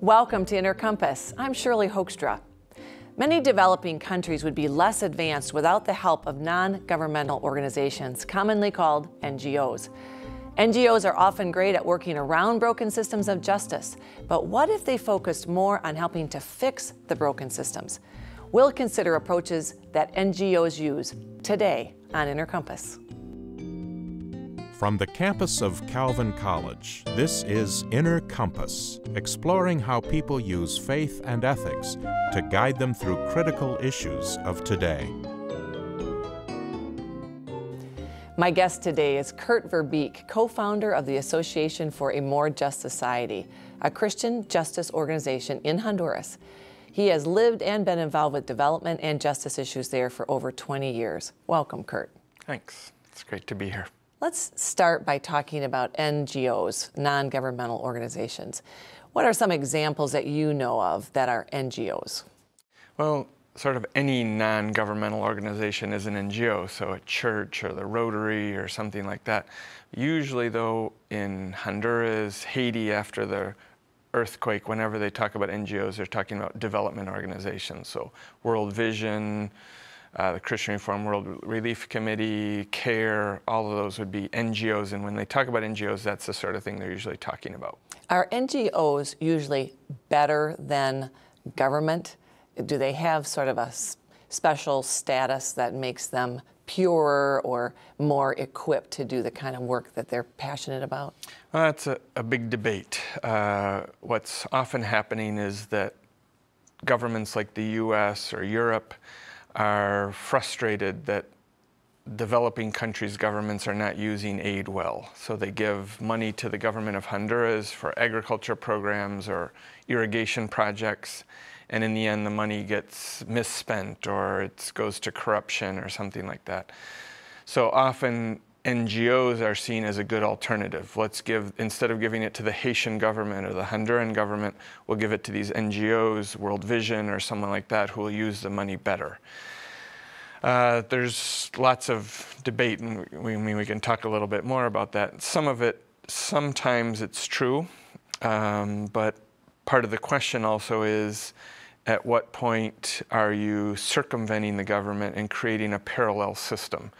Welcome to Inner Compass. I'm Shirley Hoogstra. Many developing countries would be less advanced without the help of non-governmental organizations, commonly called NGOs. NGOs are often great at working around broken systems of justice, but what if they focused more on helping to fix the broken systems? We'll consider approaches that NGOs use today on Inner Compass. From the campus of Calvin College, this is Inner Compass, exploring how people use faith and ethics to guide them through critical issues of today. My guest today is Kurt Ver Beek, co-founder of the Association for a More Just Society, a Christian justice organization in Honduras. He has lived and been involved with development and justice issues there for over 20 years. Welcome, Kurt. Thanks. It's great to be here. Let's start by talking about NGOs, non-governmental organizations. What are some examples that you know of that are NGOs? Well, sort of any non-governmental organization is an NGO, so a church or the Rotary or something like that. Usually, though, in Honduras, Haiti, after the earthquake, whenever they talk about NGOs, they're talking about development organizations. So World Vision, the Christian Reform World Relief Committee, CARE, all of those would be NGOs. And when they talk about NGOs, that's the sort of thing they're usually talking about. Are NGOs usually better than government? Do they have sort of a special status that makes them purer or more equipped to do the kind of work that they're passionate about? Well, that's a big debate. What's often happening is that governments like the US or Europe are frustrated that developing countries' governments are not using aid well. So they give money to the government of Honduras for agriculture programs or irrigation projects, and in the end the money gets misspent or it goes to corruption or something like that. So often NGOs are seen as a good alternative. Let's give, instead of giving it to the Haitian government or the Honduran government, we'll give it to these NGOs, World Vision or someone like that, who will use the money better. There's lots of debate, and we can talk a little bit more about that. Some of it, sometimes it's true, but part of the question also is, at what point are you circumventing the government and creating a parallel system?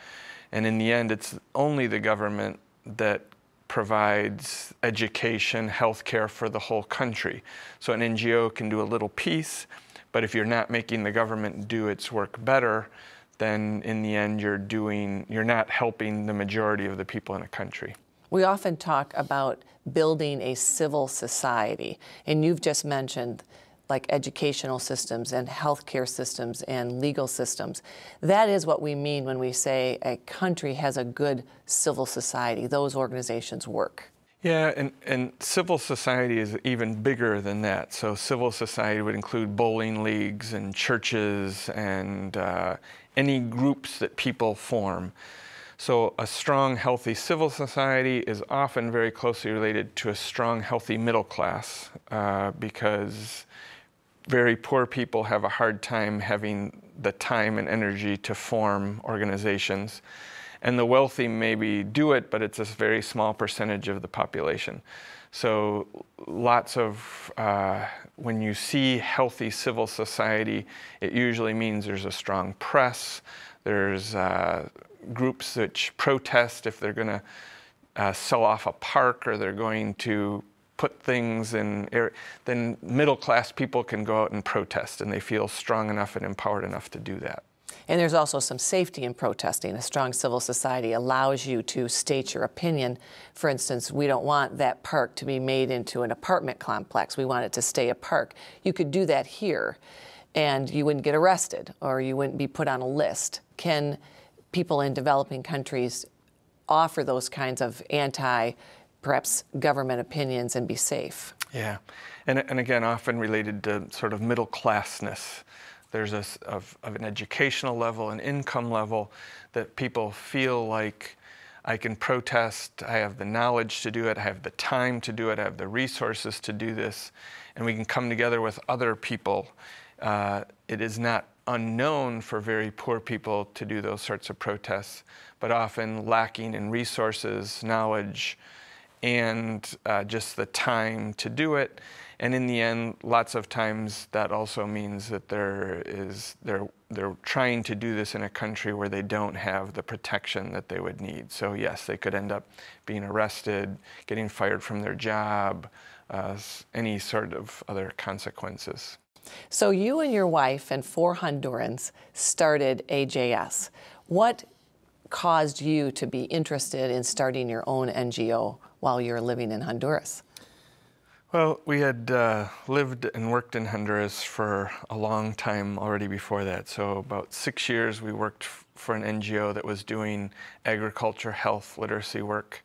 And in the end, it's only the government that provides education, healthcare for the whole country. So an NGO can do a little piece, but if you're not making the government do its work better, then in the end you're not helping the majority of the people in a country. We often talk about building a civil society, and you've just mentioned like educational systems and healthcare systems and legal systems. That is what we mean when we say a country has a good civil society. Those organizations work. Yeah, and civil society is even bigger than that. So civil society would include bowling leagues and churches and any groups that people form. So a strong, healthy civil society is often very closely related to a strong, healthy middle class because very poor people have a hard time having the time and energy to form organizations. And the wealthy maybe do it, but it's a very small percentage of the population. So lots of, when you see healthy civil society, it usually means there's a strong press, there's groups which protest if they're going to sell off a park or they're going to put things in, then middle class people can go out and protest and they feel strong enough and empowered enough to do that. And there's also some safety in protesting. A strong civil society allows you to state your opinion. For instance, we don't want that park to be made into an apartment complex. We want it to stay a park. You could do that here and you wouldn't get arrested or you wouldn't be put on a list. Can people in developing countries offer those kinds of perhaps government opinions and be safe? Yeah, and again, often related to sort of middle classness. There's an educational level, an income level that people feel like I can protest, I have the knowledge to do it, I have the time to do it, I have the resources to do this, and we can come together with other people. It is not unknown for very poor people to do those sorts of protests, but often lacking in resources, knowledge, and just the time to do it. And in the end, lots of times that also means that they're trying to do this in a country where they don't have the protection that they would need. So yes, they could end up being arrested, getting fired from their job, any sort of other consequences. So you and your wife and 4 Hondurans started AJS. What caused you to be interested in starting your own NGO while you were living in Honduras? Well, we had lived and worked in Honduras for a long time already before that. So about 6 years we worked for an NGO that was doing agriculture, health, literacy work.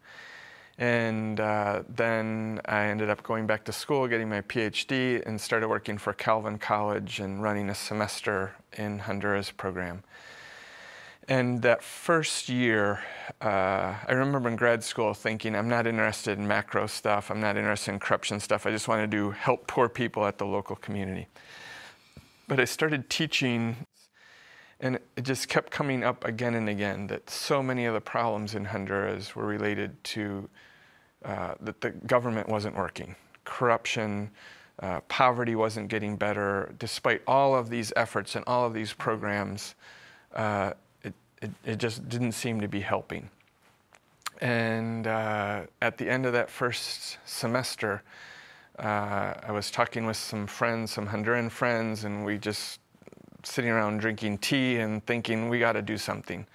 And then I ended up going back to school, getting my PhD, and started working for Calvin College and running a semester in Honduras program. And that first year, I remember in grad school thinking, I'm not interested in macro stuff, I'm not interested in corruption stuff, I just want to help poor people at the local community. But I started teaching, and it just kept coming up again and again that so many of the problems in Honduras were related to that the government wasn't working. Corruption, poverty wasn't getting better. Despite all of these efforts and all of these programs, it just didn't seem to be helping. And at the end of that first semester, I was talking with some friends, some Honduran friends, and we just sitting around drinking tea and thinking we got to do something.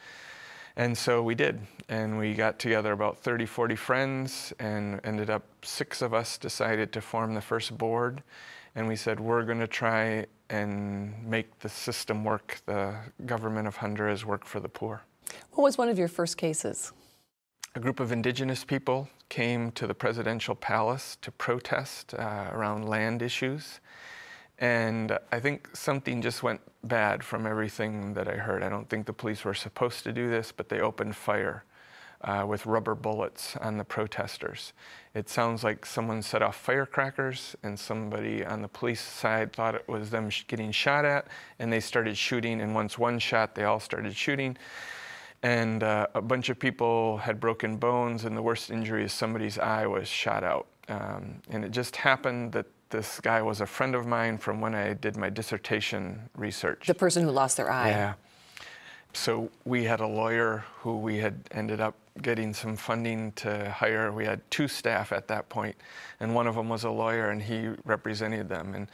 And so we did, and we got together about 30, 40 friends, and ended up 6 of us decided to form the first board, and we said we're going to try and make the system work, the government of Honduras work for the poor. What was one of your first cases? A group of indigenous people came to the presidential palace to protest around land issues. And I think something just went bad from everything that I heard. I don't think the police were supposed to do this, but they opened fire with rubber bullets on the protesters. It sounds like someone set off firecrackers, and somebody on the police side thought it was them getting shot at, and they started shooting, and once one shot, they all started shooting. And a bunch of people had broken bones, and the worst injury is somebody's eye was shot out. And it just happened that this guy was a friend of mine from when I did my dissertation research. The person who lost their eye. Yeah. So we had a lawyer who we had ended up getting some funding to hire. We had 2 staff at that point, and one of them was a lawyer, and he represented them. And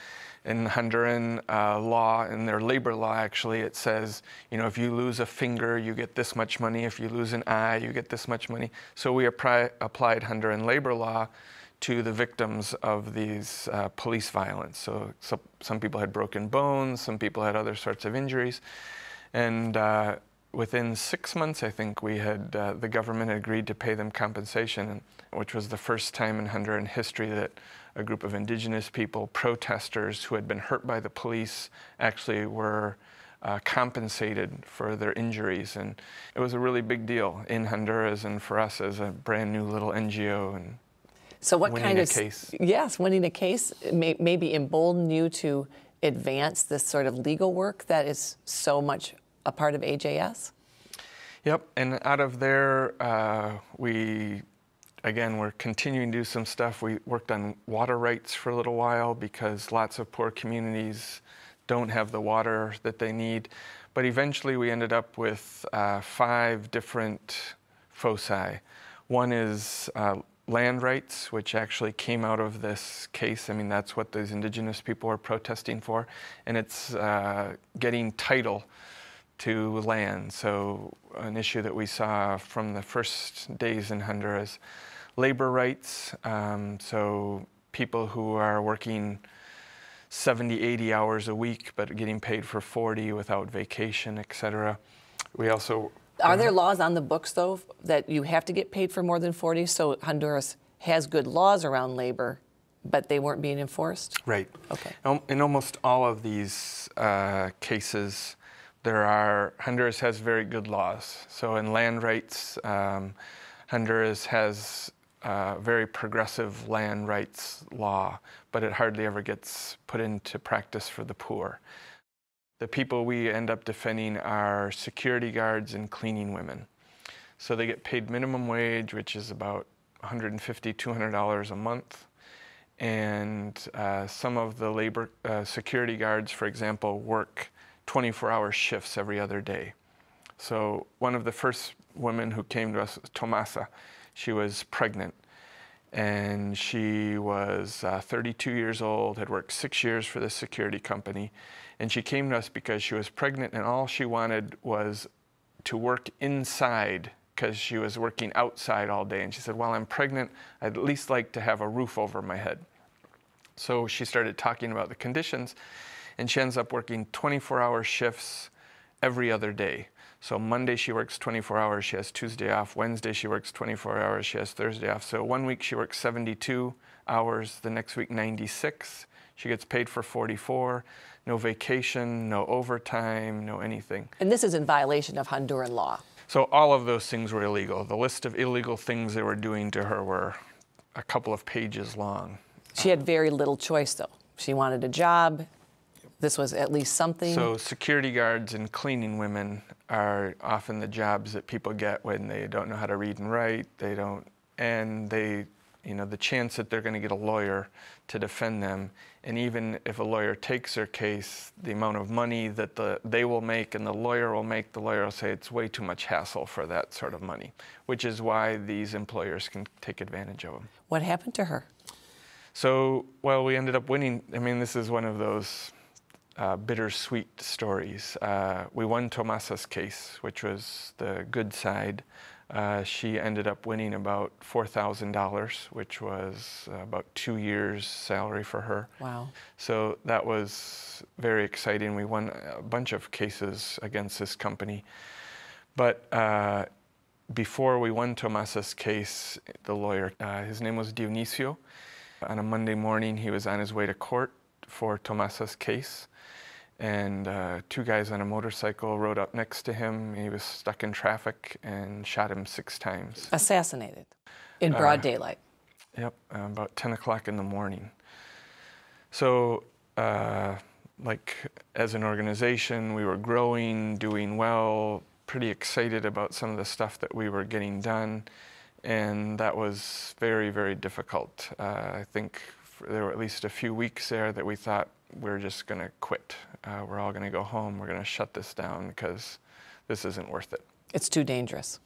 in Honduran law, in their labor law actually, it says, you know, if you lose a finger, you get this much money. If you lose an eye, you get this much money. So we applied Honduran labor law to the victims of these police violence. So some people had broken bones, some people had other sorts of injuries. And within 6 months, I think, we had, the government agreed to pay them compensation, which was the first time in Honduran history that a group of indigenous people, protesters who had been hurt by the police, actually were compensated for their injuries. And it was a really big deal in Honduras and for us as a brand new little NGO. And so what winning kind of a case. Yes, winning a case maybe emboldened you to advance this sort of legal work that is so much a part of AJS? Yep, and out of there, we're continuing to do some stuff. We worked on water rights for a little while because lots of poor communities don't have the water that they need. But eventually we ended up with 5 different foci. One is land rights, which actually came out of this case. I mean, that's what those indigenous people were protesting for. And it's getting title to land. So an issue that we saw from the first days in Honduras. Labor rights, so people who are working 70, 80 hours a week, but getting paid for 40 without vacation, etc. We also... Are there laws on the books, though, that you have to get paid for more than 40? So Honduras has good laws around labor, but they weren't being enforced? Right. Okay. In almost all of these cases, Honduras has very good laws. So in land rights, Honduras has very progressive land rights law, but it hardly ever gets put into practice for the poor. The people we end up defending are security guards and cleaning women. So they get paid minimum wage, which is about $150, $200 a month. And some of the labor security guards, for example, work 24-hour shifts every other day. So one of the first women who came to us, Tomasa, she was pregnant. And she was 32 years old, had worked 6 years for this security company. And she came to us because she was pregnant and all she wanted was to work inside because she was working outside all day. And she said, while I'm pregnant, I'd at least like to have a roof over my head. So she started talking about the conditions, and she ends up working 24-hour shifts every other day. So Monday she works 24 hours, she has Tuesday off. Wednesday she works 24 hours, she has Thursday off. So one week she works 72 hours, the next week 96. She gets paid for 44, no vacation, no overtime, no anything. And this is in violation of Honduran law. So all of those things were illegal. The list of illegal things they were doing to her were a couple of pages long. She had very little choice, though. She wanted a job. This was at least something. So security guards and cleaning women are often the jobs that people get when they don't know how to read and write. They don't, and they, you know, the chance that they're going to get a lawyer to defend them, and even if a lawyer takes their case, the amount of money that they will make and the lawyer will say it's way too much hassle for that sort of money, which is why these employers can take advantage of them. What happened to her? So, well, we ended up winning. I mean, this is one of those bittersweet stories. We won Tomasa's case, which was the good side. She ended up winning about $4,000, which was about 2 years' salary for her. Wow. So that was very exciting. We won a bunch of cases against this company. But before we won Tomasa's case, the lawyer, his name was Dionisio. On a Monday morning, he was on his way to court for Tomasa's case. And 2 guys on a motorcycle rode up next to him. He was stuck in traffic and shot him 6 times. Assassinated in broad daylight. Yep, about 10 o'clock in the morning. So, like, as an organization, we were growing, doing well, pretty excited about some of the stuff that we were getting done. And that was very, very difficult. I think there were at least a few weeks there that we thought we're just going to quit. We're all going to go home. We're going to shut this down because this isn't worth it. It's too dangerous.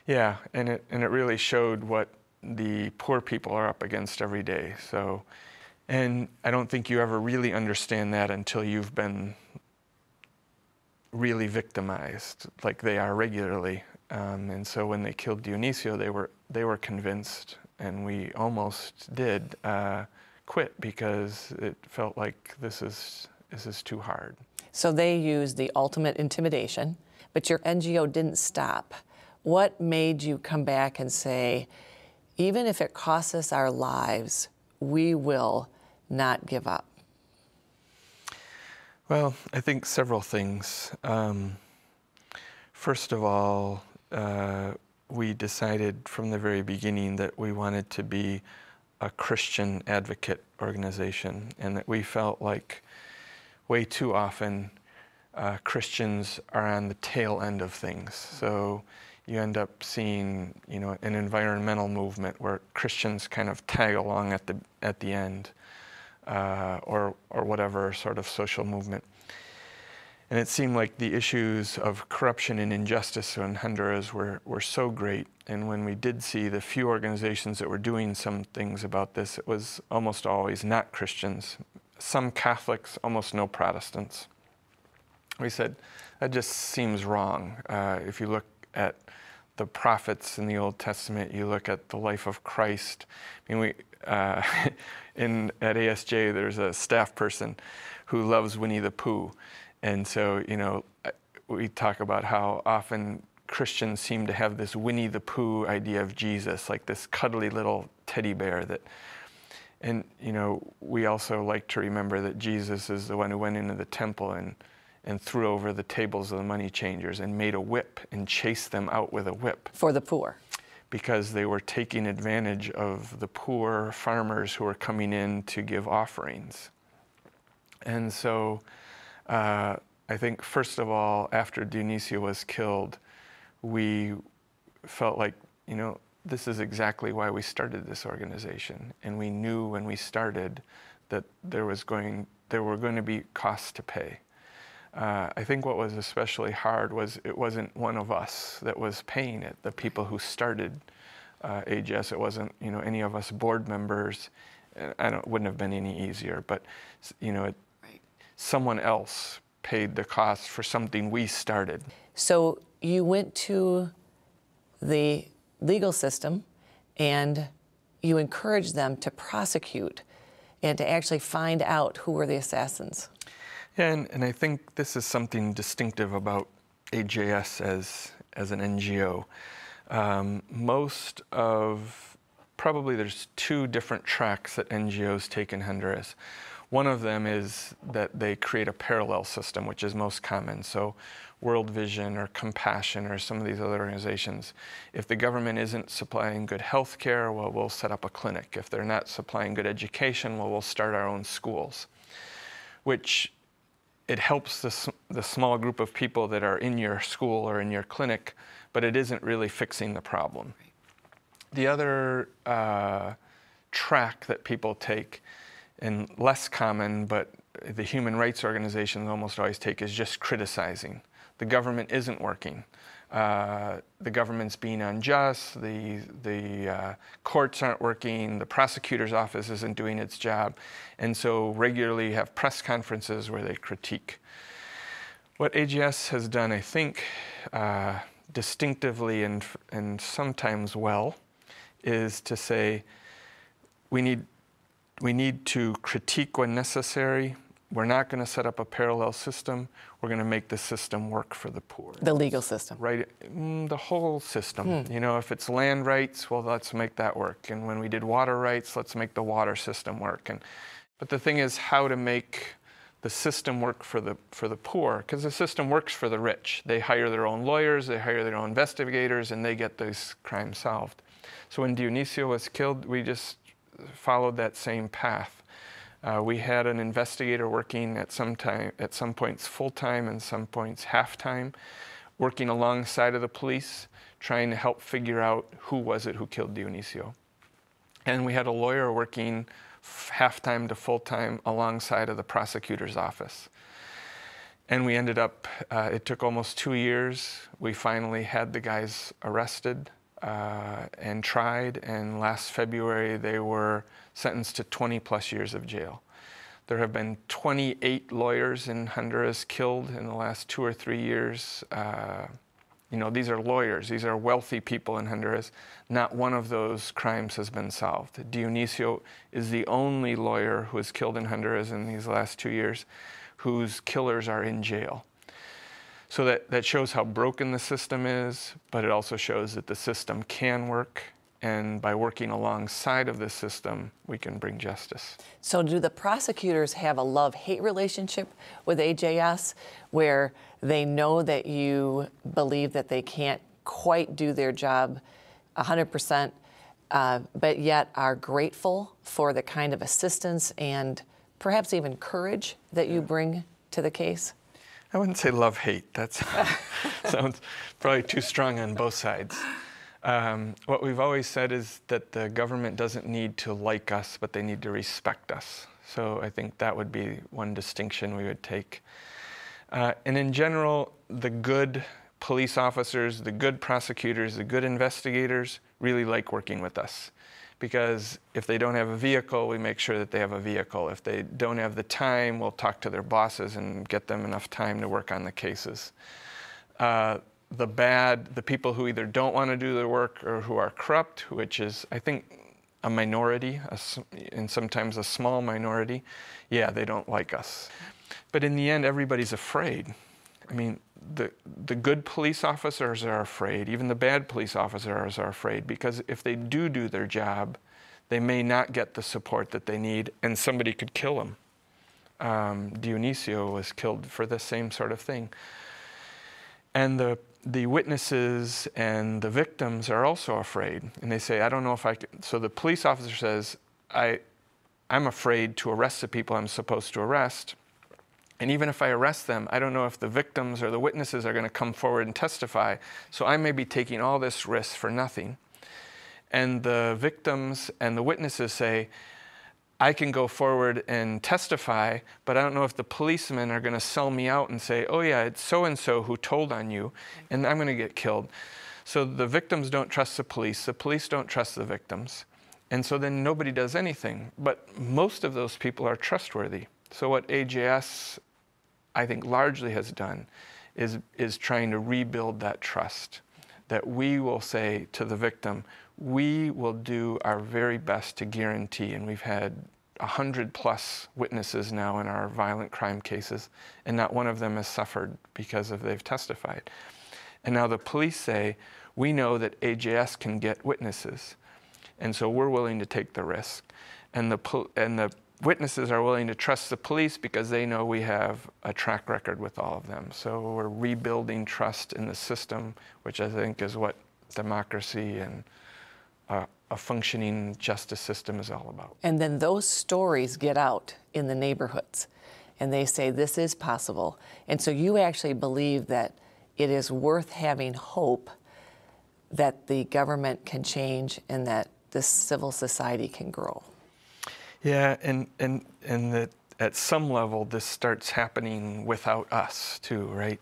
Yeah, and it really showed what the poor people are up against every day. So, and I don't think you ever really understand that until you've been really victimized, like they are regularly. And so when they killed Dionisio, they were convinced, and we almost did quit because it felt like this is too hard. So they used the ultimate intimidation, but your NGO didn't stop. What made you come back and say, even if it costs us our lives, we will not give up? Well, I think several things. First of all, we decided from the very beginning that we wanted to be a Christian advocate organization, and that we felt like way too often Christians are on the tail end of things. So you end up seeing, you know, an environmental movement where Christians kind of tag along at the end, or whatever sort of social movement. And it seemed like the issues of corruption and injustice in Honduras were so great. And when we did see the few organizations that were doing some things about this, it was almost always not Christians. Some Catholics, almost no Protestants. We said, that just seems wrong. If you look at the prophets in the Old Testament, you look at the life of Christ. I mean, at ASJ, there's a staff person who loves Winnie the Pooh. And so, you know, we talk about how often Christians seem to have this Winnie the Pooh idea of Jesus, like this cuddly little teddy bear that, and, you know, we also like to remember that Jesus is the one who went into the temple and threw over the tables of the money changers and made a whip and chased them out with a whip. For the poor. Because they were taking advantage of the poor farmers who were coming in to give offerings. And so, I think, first of all, after Dionisio was killed, we felt like, you know, this is exactly why we started this organization. And we knew when we started that there were going to be costs to pay. I think what was especially hard was it wasn't one of us that was paying it, the people who started AGS. It wasn't, you know, any of us board members. It wouldn't have been any easier, but, you know, someone else paid the cost for something we started. So you went to the legal system and you encouraged them to prosecute and to actually find out who were the assassins. Yeah, and I think this is something distinctive about AJS as an NGO. Probably there's two different tracks that NGOs take in Honduras. One of them is that they create a parallel system, which is most common. So World Vision or Compassion or some of these other organizations, if the government isn't supplying good health care, well, we'll set up a clinic. If they're not supplying good education, well, we'll start our own schools, which it helps the small group of people that are in your school or in your clinic, but it isn't really fixing the problem. The other track that people take, and less common, but the human rights organizations almost always take, is just criticizing. The government isn't working. The government's being unjust, the courts aren't working, the prosecutor's office isn't doing its job, and so regularly have press conferences where they critique. What AGS has done, I think, distinctively and sometimes well, is to say we need to critique when necessary. We're not going to set up a parallel system. We're going to make the system work for the poor. The legal system. Right, the whole system. You know, if it's land rights, well, let's make that work. And when we did water rights, let's make the water system work. But the thing is how to make the system work for the poor, because the system works for the rich. They hire their own lawyers, they hire their own investigators, and they get these crimes solved. So when Dionisio was killed, we just followed that same path. We had an investigator working at some points full-time and some points half-time, working alongside of the police, trying to help figure out who was it who killed Dionisio. And we had a lawyer working half-time to full-time alongside of the prosecutor's office. And we ended up, it took almost 2 years. We finally had the guys arrested and tried, and last February they were sentenced to 20+ years of jail. There have been 28 lawyers in Honduras killed in the last 2 or 3 years. You know, these are lawyers, these are wealthy people in Honduras. Not one of those crimes has been solved. Dionisio is the only lawyer who was killed in Honduras in these last 2 years whose killers are in jail. So that shows how broken the system is, but it also shows that the system can work, and by working alongside of this system, we can bring justice. So do the prosecutors have a love-hate relationship with AJS where they know that you believe that they can't quite do their job 100%, but yet are grateful for the kind of assistance and perhaps even courage that you bring to the case? I wouldn't say love-hate. That sounds probably too strong on both sides. What we've always said is that the government doesn't need to like us, but they need to respect us. So I think that would be one distinction we would take. And in general, the good police officers, the good prosecutors, the good investigators really like working with us. Because if they don't have a vehicle, we make sure that they have a vehicle. If they don't have the time, we'll talk to their bosses and get them enough time to work on the cases. The people who either don't want to do their work or who are corrupt, which is, I think, a minority, and sometimes a small minority, yeah, they don't like us. But in the end, everybody's afraid. I mean, the good police officers are afraid, even the bad police officers are afraid, because if they do their job, they may not get the support that they need, and somebody could kill them. Dionisio was killed for the same sort of thing. And the witnesses and the victims are also afraid, and they say, I don't know if I can. So the police officer says, I'm afraid to arrest the people I'm supposed to arrest. And even if I arrest them, I don't know if the victims or the witnesses are going to come forward and testify. So I may be taking all this risk for nothing. And the victims and the witnesses say, I can go forward and testify, but I don't know if the policemen are going to sell me out and say, oh yeah, it's so-and-so who told on you, and I'm going to get killed. So the victims don't trust the police don't trust the victims, and so then nobody does anything. But most of those people are trustworthy. So what AJS, I think, largely has done is trying to rebuild that trust, that we will say to the victim, we will do our very best to guarantee, and we've had 100+ witnesses now in our violent crime cases, and not one of them has suffered because they've testified. And now the police say, we know that AJS can get witnesses, and so we're willing to take the risk. And the witnesses are willing to trust the police because they know we have a track record with all of them. So we're rebuilding trust in the system, which I think is what democracy and a functioning justice system is all about. And then those stories get out in the neighborhoods, and they say this is possible. And so you actually believe that it is worth having hope that the government can change and that this civil society can grow. Yeah, and that at some level this starts happening without us too, right?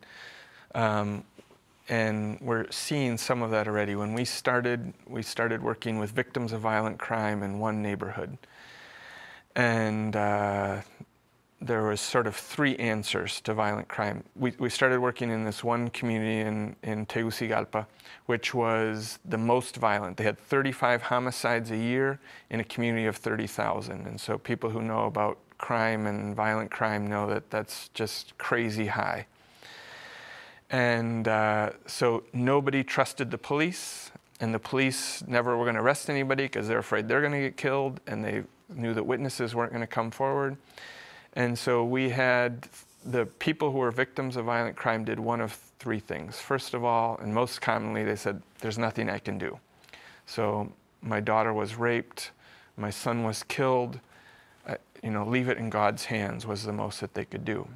And we're seeing some of that already. When we started working with victims of violent crime in one neighborhood. And there was sort of 3 answers to violent crime. We started working in this one community in Tegucigalpa, which was the most violent. They had 35 homicides a year in a community of 30,000. And so people who know about crime and violent crime know that that's just crazy high. And so nobody trusted the police, and the police never were going to arrest anybody because they're afraid they're going to get killed, and they knew that witnesses weren't going to come forward. And so we had the people who were victims of violent crime did one of 3 things. First of all, and most commonly, they said, there's nothing I can do. So my daughter was raped, my son was killed, leave it in God's hands was the most that they could do.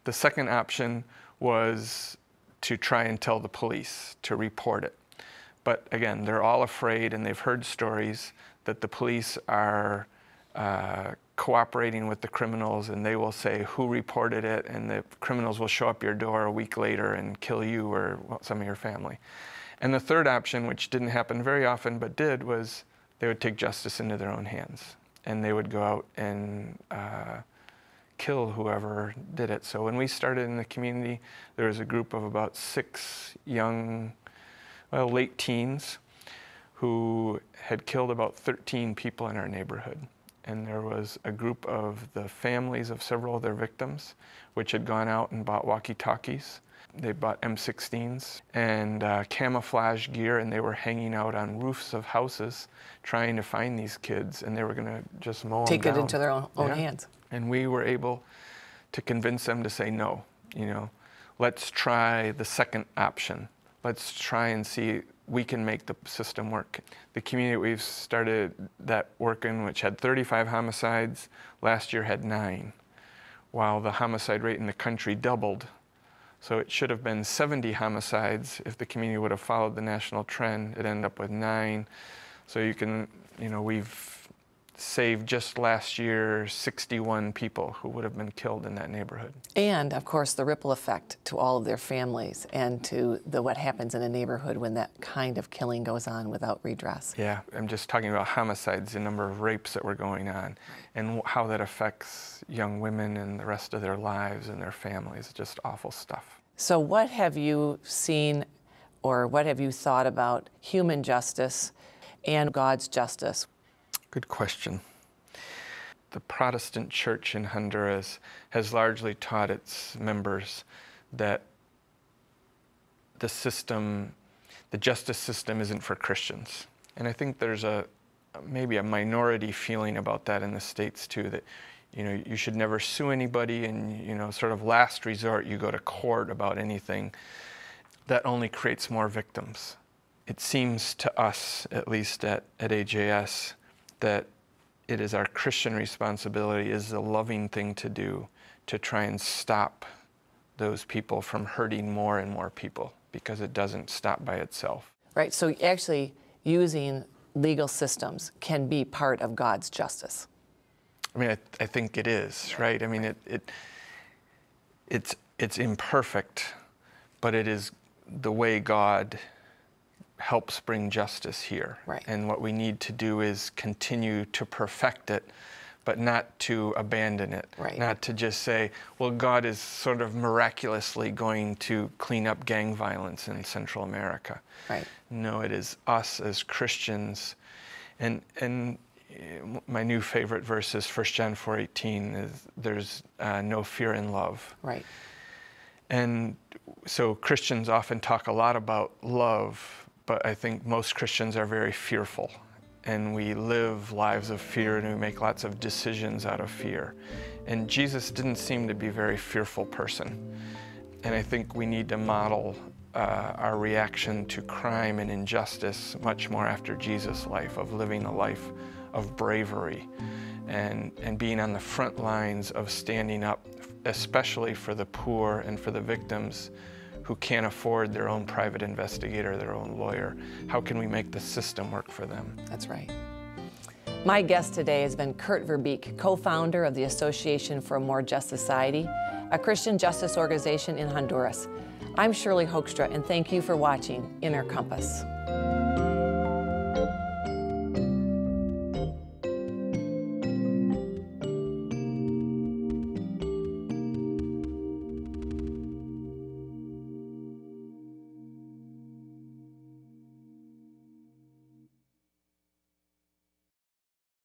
The second option was to try and tell the police, to report it. But again, they're all afraid, and they've heard stories that the police are cooperating with the criminals, and they will say who reported it, and the criminals will show up your door a week later and kill you or some of your family. And the third option, which didn't happen very often but did, was they would take justice into their own hands, and they would go out and kill whoever did it. So when we started in the community, there was a group of about 6 young, late teens who had killed about 13 people in our neighborhood. And there was a group of the families of several of their victims, which had gone out and bought walkie-talkies. They bought M16s and camouflage gear, and they were hanging out on roofs of houses trying to find these kids, and they were going to just mow them down. Take it into their own hands. And we were able to convince them to say no. Let's try the second option. Let's try and see we can make the system work. The community we've started that work in, which had 35 homicides, last year had 9, while the homicide rate in the country doubled. So it should have been 70 homicides if the community would have followed the national trend. It ended up with 9. So you can, we've saved just last year 61 people who would have been killed in that neighborhood. And of course the ripple effect to all of their families and to what happens in a neighborhood when that kind of killing goes on without redress. Yeah, I'm just talking about homicides, the number of rapes that were going on, and how that affects young women and the rest of their lives and their families. Just awful stuff. So what have you seen, or what have you thought about human justice and God's justice? Good question. The Protestant church in Honduras has largely taught its members that the justice system isn't for Christians. And I think there's maybe a minority feeling about that in the States too, that you should never sue anybody, and sort of last resort you go to court about anything. That only creates more victims. It seems to us, at least at AJS, that it is our Christian responsibility, is the loving thing to do, to try and stop those people from hurting more and more people, because it doesn't stop by itself. Right, so actually using legal systems can be part of God's justice? I mean, I think it is, right? I mean, it's imperfect, but it is the way God helps bring justice here. Right. And what we need to do is continue to perfect it, but not to abandon it. Right. Not to just say, well, God is sort of miraculously going to clean up gang violence in Central America. Right. No, it is us as Christians. And my new favorite verse is 1 John 4:18, is there's no fear in love. Right. And so Christians often talk a lot about love, but I think most Christians are very fearful. And we live lives of fear, and we make lots of decisions out of fear. And Jesus didn't seem to be a very fearful person. And I think we need to model our reaction to crime and injustice much more after Jesus' life, of living a life of bravery and being on the front lines of standing up, especially for the poor and for the victims who can't afford their own private investigator, their own lawyer. How can we make the system work for them? That's right. My guest today has been Kurt Ver Beek, co-founder of the Association for a More Just Society, a Christian justice organization in Honduras. I'm Shirley Hoogstra, and thank you for watching Inner Compass.